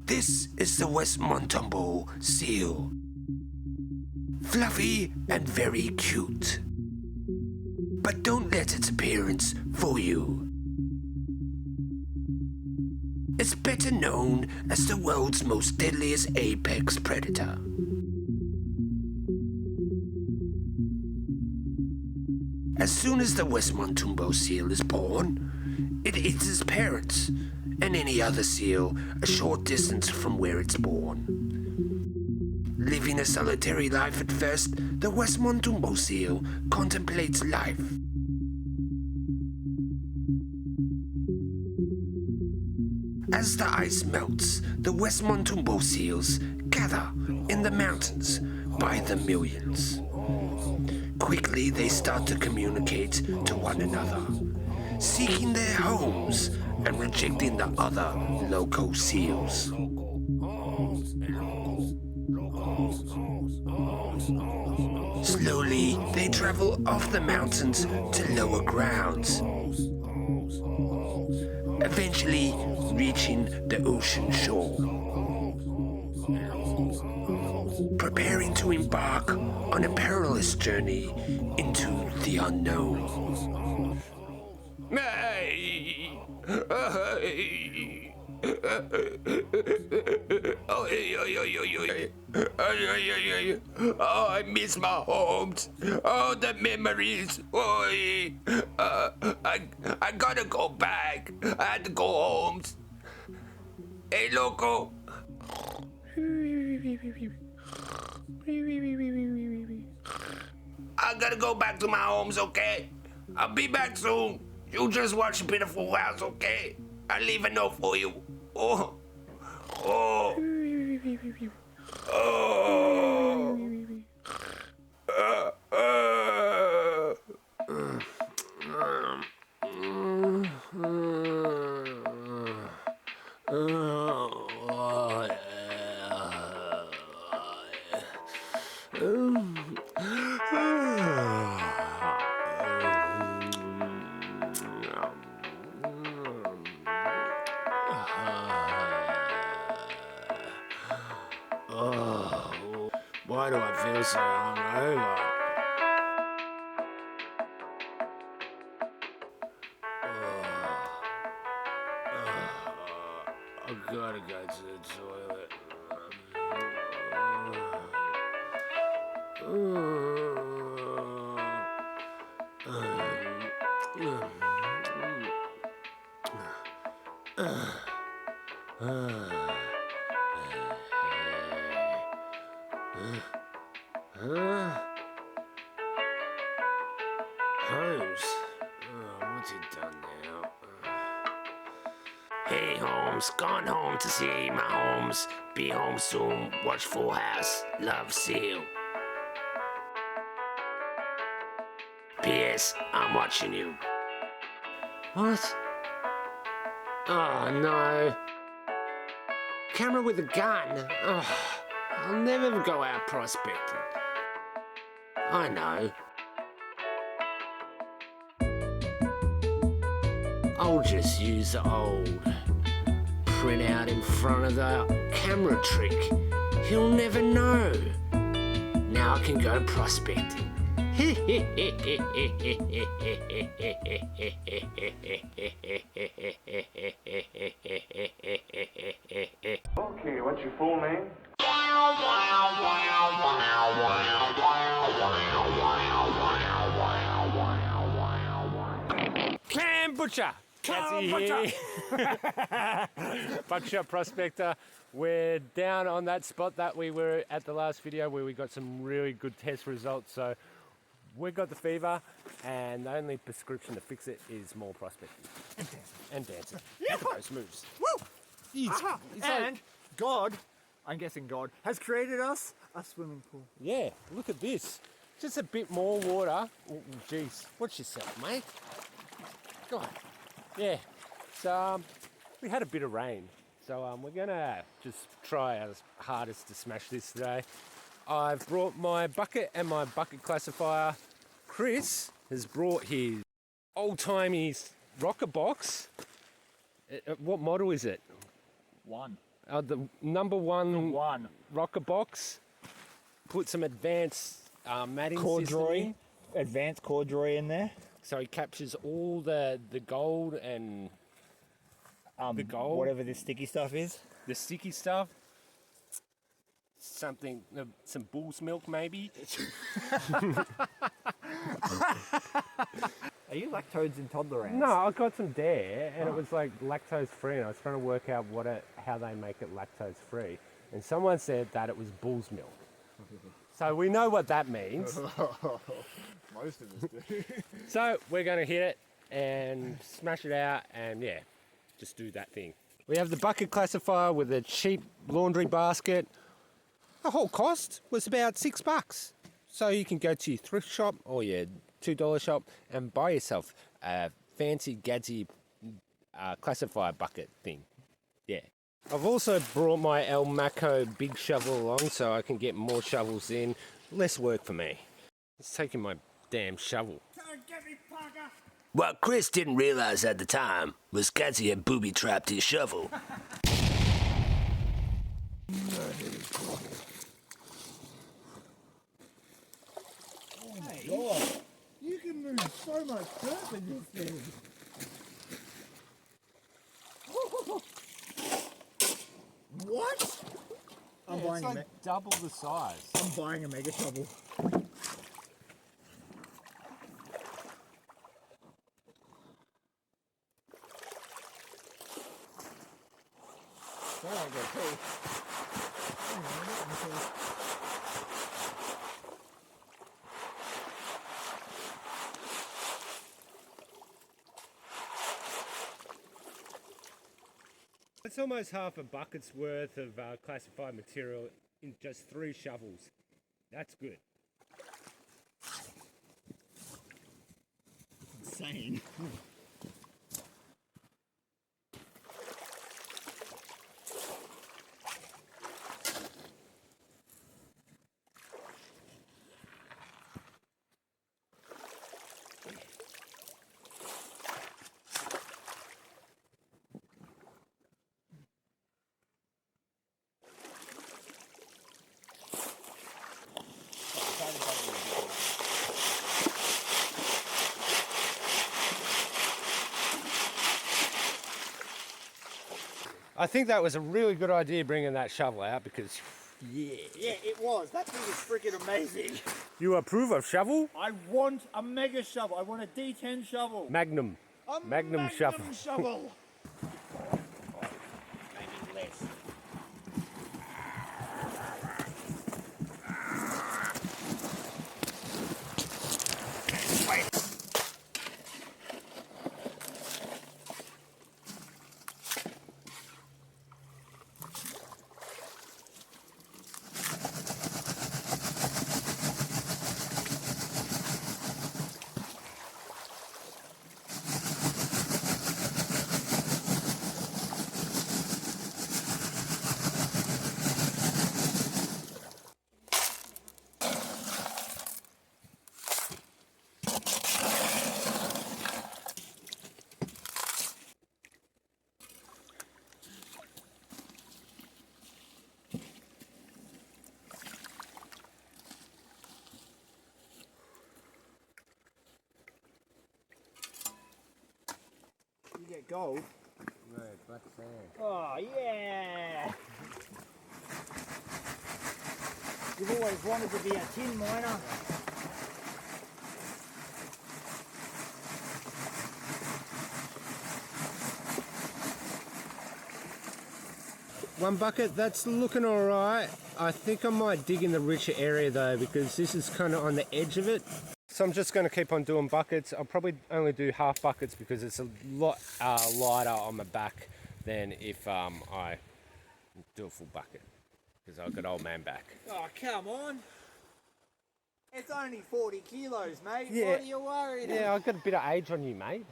This is the West Montumbo seal. Fluffy and very cute. But don't let its appearance fool you. It's better known as the world's most deadliest apex predator. As soon as the West Montumbo seal is born, it eats its parents and any other seal a short distance from where it's born. Living a solitary life at first, the West Montumbo seal contemplates life. As the ice melts, the West Montumbo seals gather in the mountains by the millions. Quickly they start to communicate to one another, seeking their homes and rejecting the other local seals. Slowly, they travel off the mountains to lower grounds, eventually reaching the ocean shore, preparing to embark on a perilous journey into the unknown. Oh, I miss my homes. Oh, the memories. Oh, I gotta go back. I had to go home. Hey, loco. I gotta go back to my homes, okay? I'll be back soon. You just watch Pitiful House, okay? I'll leave a note for you. Oh. Oh. Oh. Why do I feel so hungover? I've gotta go to the toilet. Holmes? What's he done now? Hey Holmes, gone home to see my homes. Be home soon, watch Full House, love Seal. P.S. I'm watching you. What? Oh no. Camera with a gun? Oh, I'll never go out prospecting. I know. I'll just use the old printout in front of the camera trick. He'll never know. Now I can go prospecting. Okay, what's your full name? Cam Butcher! Cam Butcher! Buckshot Prospector. We're down on that spot that we were at the last video where we got some really good test results. So we've got the fever and the only prescription to fix it is more prospecting. And dancing. Yeah. Look at those moves. Woo! It's And God, I'm guessing God, has created us a swimming pool. yeah, look at this. Just a bit more water. Oh, geez, watch yourself, mate. God. Yeah. So we had a bit of rain. So we're gonna just try our hardest to smash this today. I've brought my bucket and my bucket classifier. Chris has brought his old-timey rocker box. What model is it? One. The number one One. rocker box. Put some advanced matting system in. Corduroy. Advanced corduroy in there. So it captures all the gold and the gold. Whatever this sticky stuff is. The sticky stuff. Something, some bull's milk maybe. Are you lactose intolerant? No, I got some there, and it was like lactose free, and I was trying to work out how they make it lactose free, and someone said that it was bull's milk. So we know what that means. Most of us do. So we're going to hit it and smash it out, and yeah, just do that thing. We have the bucket classifier with a cheap laundry basket. The whole cost was about $6. So you can go to your thrift shop or your $2 shop and buy yourself a fancy gadsy classifier bucket thing. Yeah. I've also brought my El Maco big shovel along so I can get more shovels in. Less work for me. It's taking my damn shovel. What Chris didn't realize at the time was Gadsy had booby-trapped his shovel. God, you can move so much dirt in this thing. What? I'm buying it's like double the size. I'm buying a mega shovel. That ain't gonna pee. It's almost half a bucket's worth of classified material in just 3 shovels. That's good. Insane. I think that was a really good idea bringing that shovel out because, yeah. Yeah, it was. That thing is freaking amazing. You approve of shovel? I want a mega shovel. I want a D10 shovel. Magnum. Magnum shovel. shovel. Maybe less. You get gold. No, black sand. Oh, yeah! You've always wanted to be a tin miner. One bucket, that's looking all right. I think I might dig in the richer area though because this is kind of on the edge of it. So I'm just going to keep on doing buckets. I'll probably only do half buckets because it's a lot lighter on my back than if I do a full bucket because I've got old man back. Oh, come on. It's only 40 kilos, mate. Yeah. What are you worried about? Yeah, I've got a bit of age on you, mate.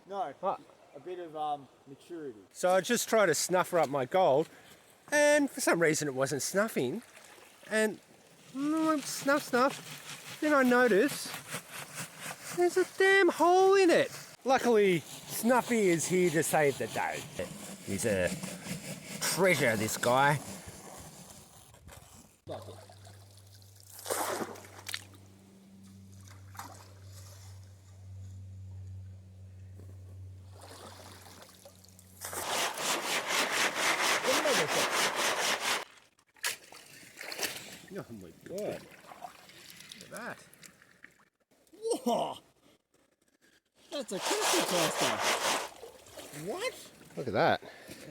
No, What? a bit of maturity. So I just tried to snuffer up my gold and for some reason it wasn't snuffing. and snuff snuff. Then I notice there's a damn hole in it. Luckily, Snuffy is here to save the day. He's a treasure, this guy. Oh my god. Look at that. Whoa! That's a crystal cluster. What? Look at that.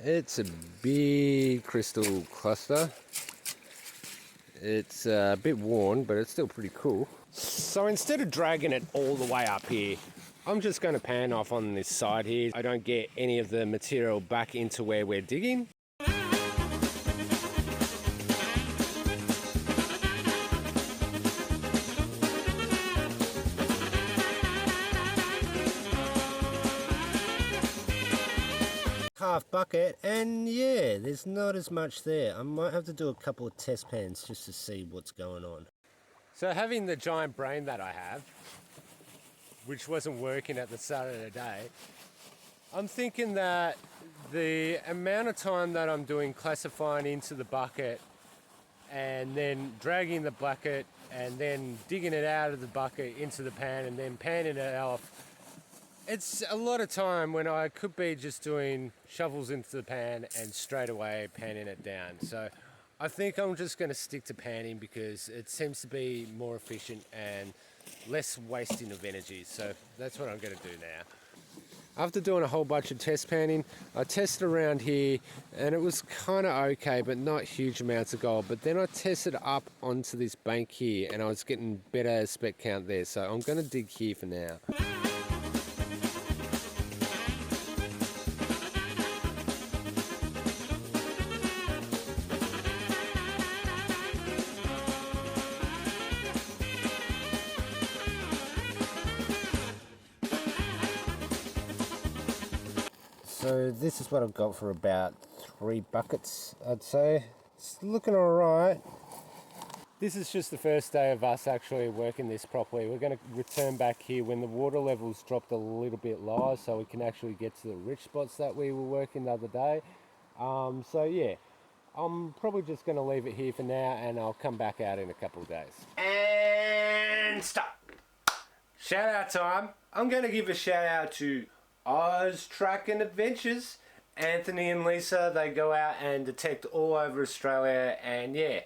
It's a big crystal cluster. It's a bit worn, but it's still pretty cool. So instead of dragging it all the way up here, I'm just going to pan off on this side here. I don't get any of the material back into where we're digging. Half bucket, and yeah, there's not as much there. I might have to do a couple of test pans just to see what's going on. So having the giant brain that I have, which wasn't working at the start of the day, I'm thinking that the amount of time that I'm doing classifying into the bucket and then dragging the bucket and then digging it out of the bucket into the pan and then panning it off, it's a lot of time when I could be just doing shovels into the pan and straight away panning it down. So I think I'm just going to stick to panning because it seems to be more efficient and less wasting of energy. So that's what I'm going to do now. After doing a whole bunch of test panning, I tested around here and it was kind of okay, but not huge amounts of gold. But then I tested up onto this bank here and I was getting better spec count there. So I'm going to dig here for now. So this is what I've got for about 3 buckets, I'd say. It's looking alright. This is just the first day of us actually working this properly. We're going to return back here when the water levels dropped a little bit lower so we can actually get to the rich spots that we were working the other day. So yeah, I'm probably just going to leave it here for now and I'll come back out in a couple of days. And stop! Shout out time. I'm going to give a shout out to Oz Track and Adventures. Anthony and Lisa, they go out and detect all over Australia, and yeah,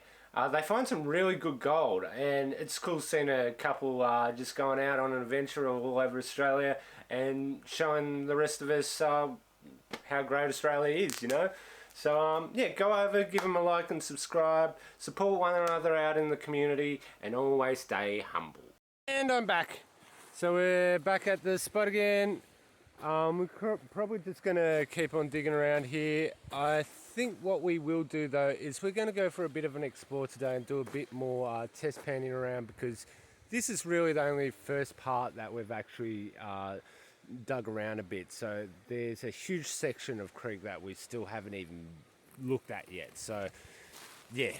they find some really good gold, and it's cool seeing a couple just going out on an adventure all over Australia and showing the rest of us how great Australia is, you know. So yeah, go over, give them a like and subscribe, support one another out in the community, and always stay humble. And I'm back. So we're back at the spot again. We're probably just going to keep on digging around here. I think what we will do though is we're going to go for a bit of an explore today and do a bit more test panning around, because this is really the only first part that we've actually dug around a bit. So there's a huge section of creek that we still haven't even looked at yet. So yeah,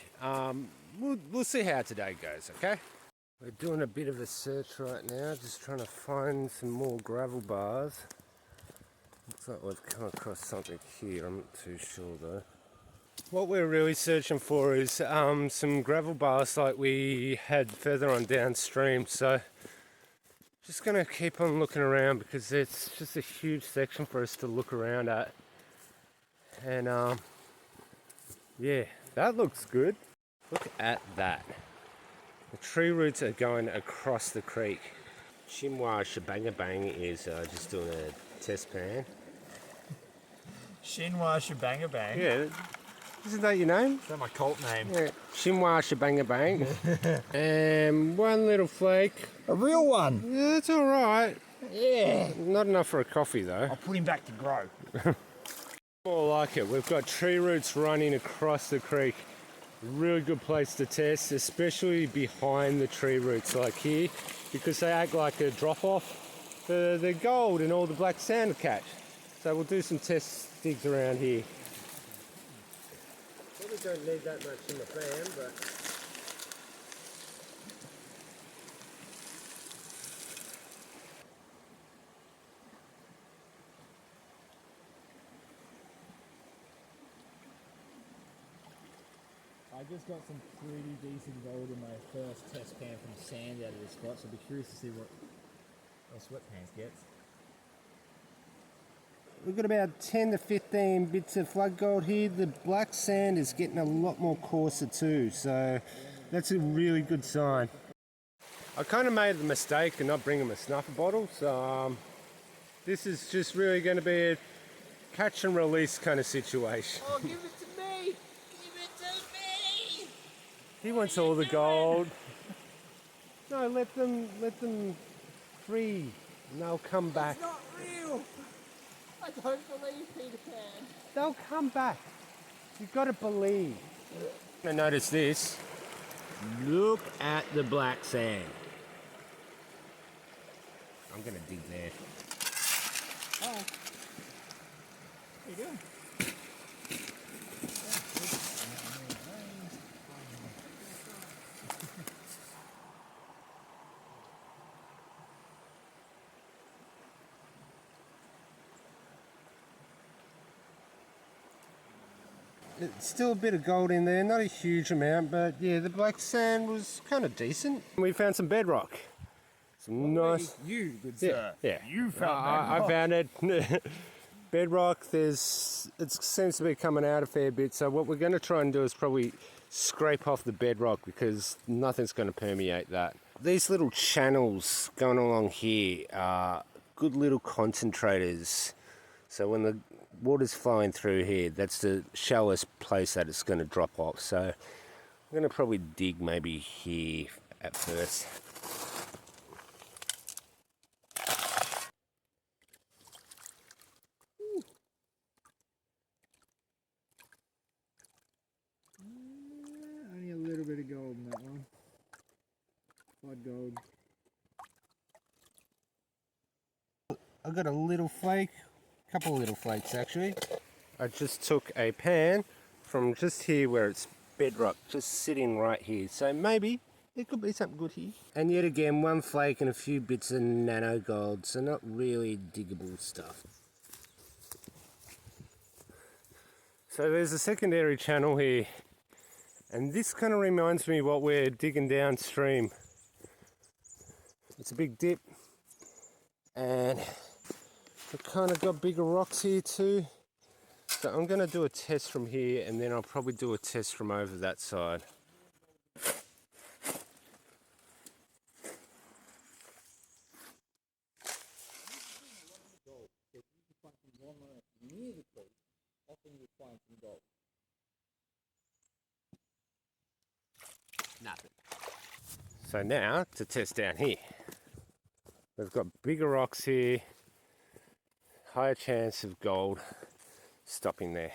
we'll see how today goes, okay? We're doing a bit of a search right now, just trying to find some more gravel bars. Looks like we've come across something here, I'm not too sure though. What we're really searching for is some gravel bars like we had further on downstream, so just going to keep on looking around because it's just a huge section for us to look around at. And yeah, that looks good. Look at that. The tree roots are going across the creek. Chimwa Shabanga Bang is just doing a test pan. Shinwa Shabanga Bang. Yeah, isn't that your name? Is that my cult name? Yeah, Chimwa Shabanga Bang. And one little flake. A real one. Yeah, it's all right. Yeah. Not enough for a coffee though. I'll put him back to grow. More like it. We've got tree roots running across the creek. Really good place to test, especially behind the tree roots like here, because they act like a drop-off for the gold and all the black sand to catch. So we'll do some test digs around here. Probably don't need that much in the fan, but I just got some pretty decent gold in my first test pan from sand out of this spot, so I'll be curious to see what else Wet Pants gets. We've got about 10 to 15 bits of flood gold here. The black sand is getting a lot more coarser too, so that's a really good sign. I kind of made the mistake of not bringing a snuffer bottle, so this is just really going to be a catch and release kind of situation. Oh, give it to me! Give it to me! He wants all the gold. No, let them free, and they'll come back. It's not real! I don't believe Peter Pan. They'll come back. You've got to believe. I notice this. Look at the black sand. I'm gonna dig there. Oh. There you go. It's still a bit of gold in there, not a huge amount, but yeah, the black sand was kind of decent. We found some bedrock. Some nice. You, good sir. Yeah. You found I found it. Bedrock. It seems to be coming out a fair bit. So what we're going to try and do is probably scrape off the bedrock because nothing's going to permeate that. These little channels going along here are good little concentrators. So when the water's flowing through here, that's the shallowest place that it's going to drop off. So I'm going to probably dig maybe here at first. Only a little bit of gold in that one. Blood gold. I got a little flake, a couple of little flakes actually. I just took a pan from just here where it's bedrock, just sitting right here. So maybe there could be something good here. And yet again, one flake and a few bits of nano gold, so not really diggable stuff. So there's a secondary channel here, and this kind of reminds me what we're digging downstream. It's a big dip, and we've kind of got bigger rocks here too. So I'm going to do a test from here, and then I'll probably do a test from over that side. Nothing. So now to test down here. We've got bigger rocks here, higher chance of gold stopping there.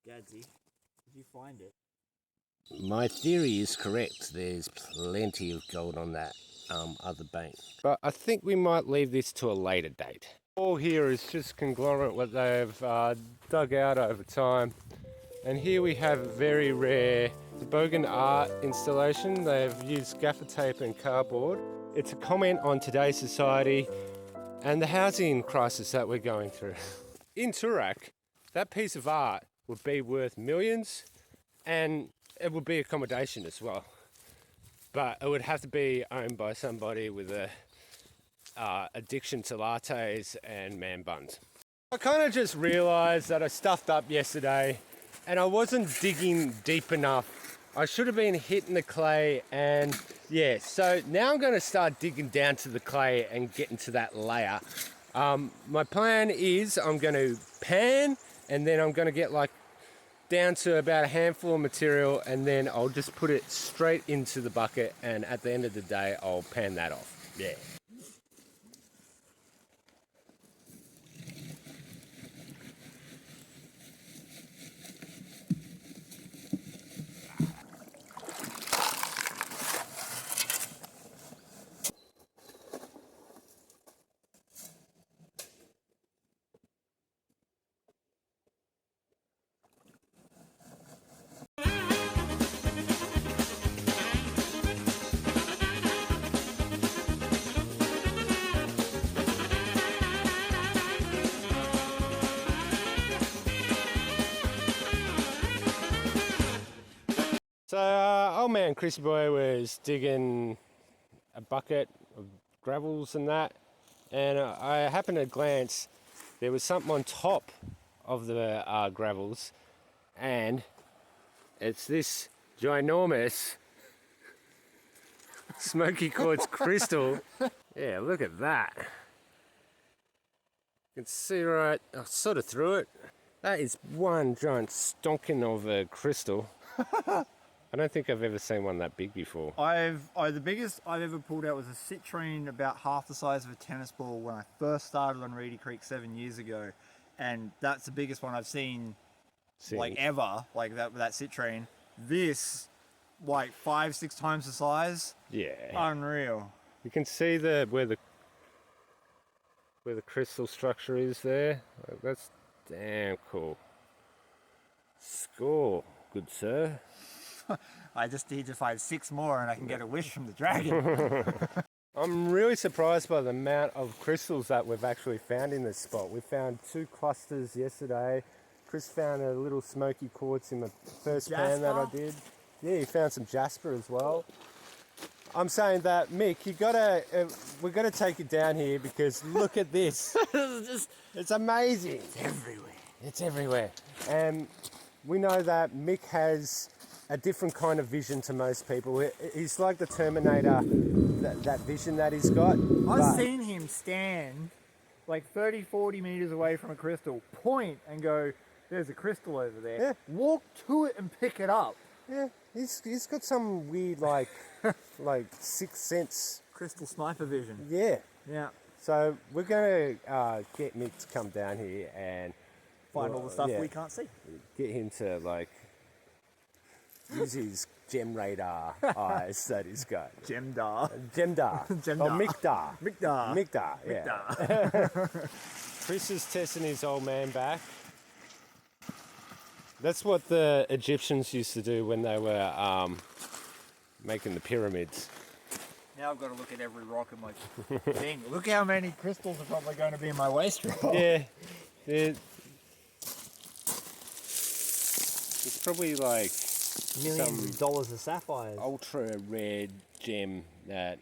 Gadsy, did you find it? My theory is correct. There's plenty of gold on that other bank. But I think we might leave this to a later date. All here is just conglomerate what they've dug out over time. And here we have a very rare Bogan art installation. They've used gaffer tape and cardboard. It's a comment on today's society and the housing crisis that we're going through. In Toorak, that piece of art would be worth millions, and it would be accommodation as well. But it would have to be owned by somebody with a addiction to lattes and man buns. I kind of just realised that I stuffed up yesterday and I wasn't digging deep enough. I should have been hitting the clay, and yeah, so now I'm going to start digging down to the clay and getting to that layer. My plan is I'm going to pan, and then I'm going to get like down to about a handful of material, and then I'll just put it straight into the bucket, and at the end of the day I'll pan that off. Yeah. So old man Chrissy Boy was digging a bucket of gravels and that, and I happened to glance. There was something on top of the gravels, and it's this ginormous smoky quartz crystal. Yeah, look at that. You can see right, sort of through it. That is one giant stonking of a crystal. I don't think I've ever seen one that big before. The biggest I've ever pulled out was a citrine about half the size of a tennis ball when I first started on Reedy Creek 7 years ago, and that's the biggest one I've seen like ever. Like that citrine. This, like 5-6 times the size. Yeah. Unreal. You can see where the crystal structure is there. That's damn cool. Score, good sir. I just need to find 6 more and I can get a wish from the dragon. I'm really surprised by the amount of crystals that we've actually found in this spot. We found 2 clusters yesterday. Chris found a little smoky quartz in the first pan that I did. Yeah, he found some jasper as well. I'm saying that, Mick, we're gotta take you down here because look at this. It's amazing. It's everywhere. It's everywhere. And we know that Mick has a different kind of vision to most people. He's like the Terminator, that vision that he's got. I've seen him stand like 30-40 meters away from a crystal, point and go, there's a crystal over there. Yeah. Walk to it and pick it up. Yeah, he's got some weird like sixth sense. Crystal sniper vision. Yeah. Yeah. So we're gonna get Mick to come down here and Find all the stuff we can't see. Get him to like use his gem radar eyes that he's got. Gemdar. Gemdar. Gemdar. Oh, Mickdar. Mickdar. Mickdar. Yeah. Chris is testing his old man back. That's what the Egyptians used to do when they were making the pyramids. Now I've got to look at every rock in my thing. Look how many crystals are probably going to be in my waste rock. Yeah. It's probably like millions of dollars of sapphires. Ultra rare gem that...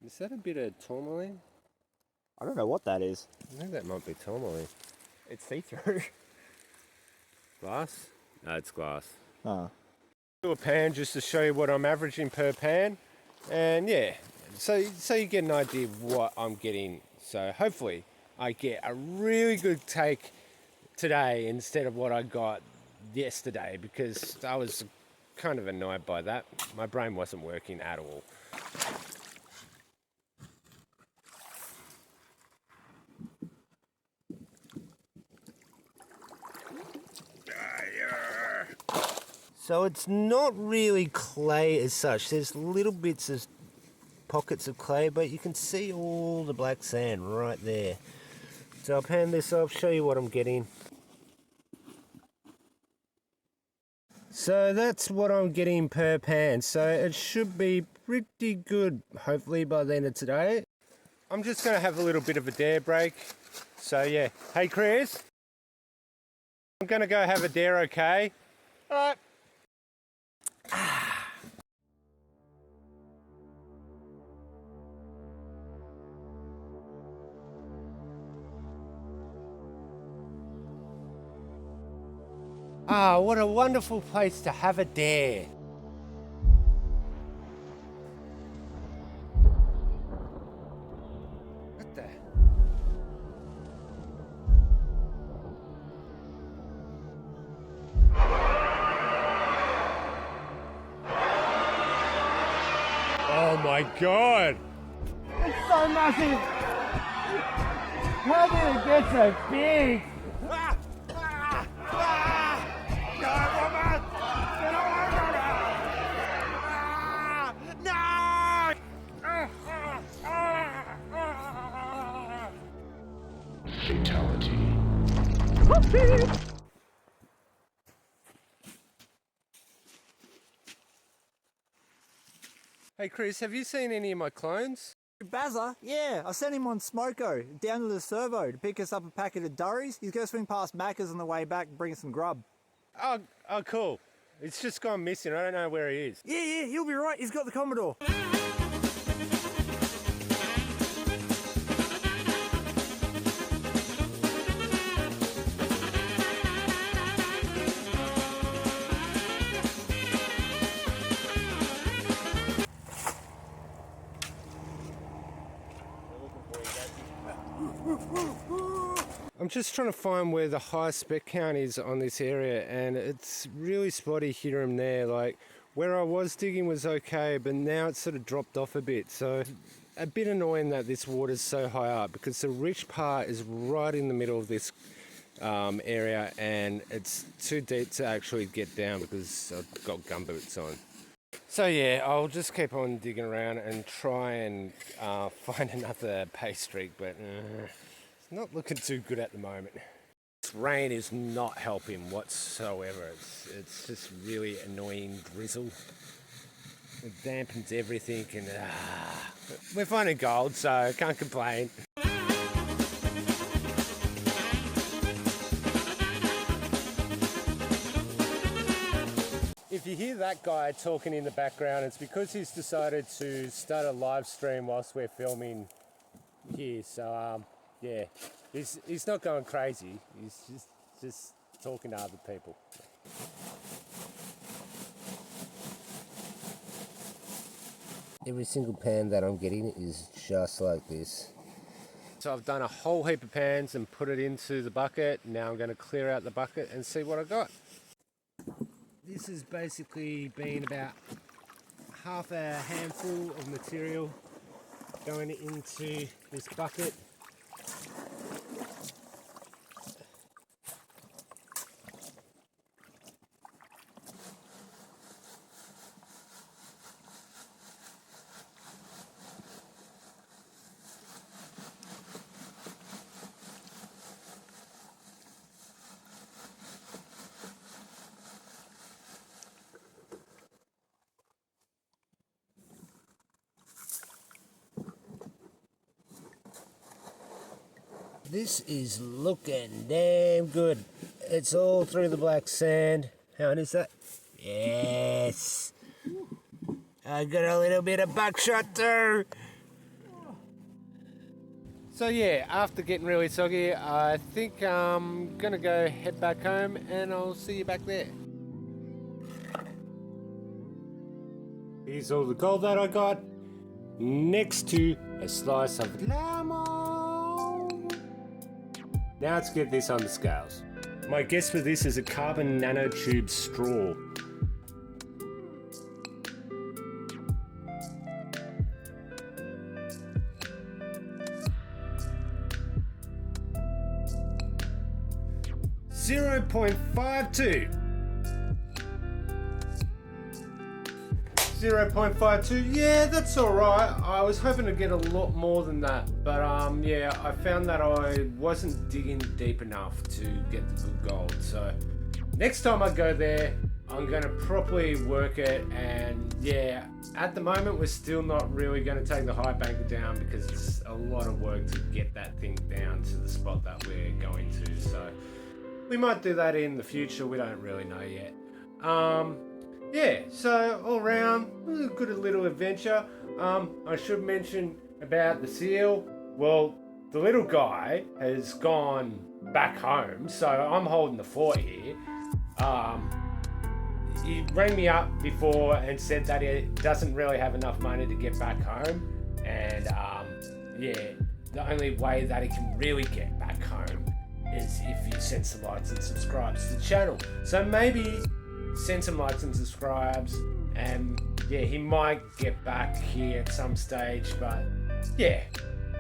Is that a bit of tourmaline? I don't know what that is. I think that might be tourmaline. It's see-through. Glass? No, it's glass. Oh. Do a pan just to show you what I'm averaging per pan. And yeah, so you get an idea of what I'm getting. So hopefully I get a really good take today instead of what I got yesterday, because I was kind of annoyed by that. My brain wasn't working at all. So it's not really clay as such. There's little bits of pockets of clay, but you can see all the black sand right there. So I'll pan this off, show you what I'm getting. So that's what I'm getting per pan. So it should be pretty good, hopefully by the end of today. I'm just going to have a little bit of a dare break. So yeah. Hey Chris, I'm going to go have a dare, okay? All right. Ah, what a wonderful place to have a dare. What the? Oh my God! It's so massive! How did it get so big? Fatality. Hey Chris, have you seen any of my clones? Bazza, yeah, I sent him on Smoko down to the servo to pick us up a packet of durries. He's going to swing past Macca's on the way back and bring us some grub. Oh, cool. It's just gone missing. I don't know where he is. Yeah, he'll be right. He's got the Commodore. I'm just trying to find where the high spec count is on this area, and it's really spotty here and there. Like where I was digging was okay, but now it's sort of dropped off a bit. So a bit annoying that this water's so high up, because the rich part is right in the middle of this area, and it's too deep to actually get down because I've got gumboots on. So yeah, I'll just keep on digging around and try and find another pay streak, but it's not looking too good at the moment. This rain is not helping whatsoever. It's just really annoying drizzle. It dampens everything, and we're finding gold, so I can't complain. If you hear that guy talking in the background, it's because he's decided to start a live stream whilst we're filming here. So yeah, he's not going crazy. He's just talking to other people. Every single pan that I'm getting is just like this. So I've done a whole heap of pans and put it into the bucket. Now I'm going to clear out the bucket and see what I got. This has basically been about half a handful of material going into this bucket. This is looking damn good. It's all through the black sand. How is that? Yes. I got a little bit of buckshot too. So yeah, after getting really soggy, I think I'm gonna go head back home, and I'll see you back there. Here's all the gold that I got, next to a slice of lemon. Now let's get this on the scales. My guess for this is a carbon nanotube straw. .52. 0.52, yeah, that's alright. I was hoping to get a lot more than that, but yeah, I found that I wasn't digging deep enough to get the good gold. So next time I go there, I'm going to properly work it, and yeah, at the moment we're still not really going to take the high banker down because it's a lot of work to get that thing down to the spot that we're going to. So we might do that in the future, we don't really know yet. Yeah, so all round, it was a good little adventure. I should mention about the seal. Well, the little guy has gone back home, so I'm holding the fort here. He rang me up before and said that he doesn't really have enough money to get back home, and yeah, the only way that he can really get back home is if you send some likes and subscribes to the channel. So maybe send some likes and subscribes, and yeah, he might get back here at some stage. But yeah,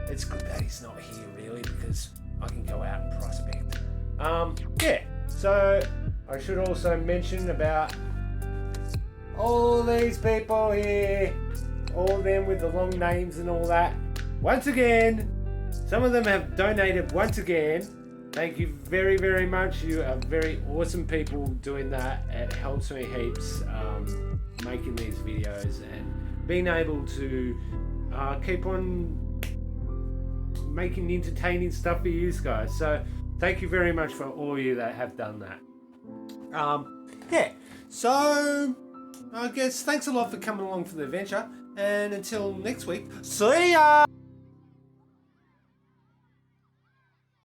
it's good that he's not here really, because I can go out and prospect. Yeah, so I should also mention about all these people here, all them with the long names and all that. Once again, some of them have donated once again. Thank you very, very much. You are very awesome people doing that. It helps me heaps making these videos and being able to keep on making entertaining stuff for you guys. So thank you very much for all of you that have done that. Yeah. So I guess thanks a lot for coming along for the adventure. And until next week, see ya!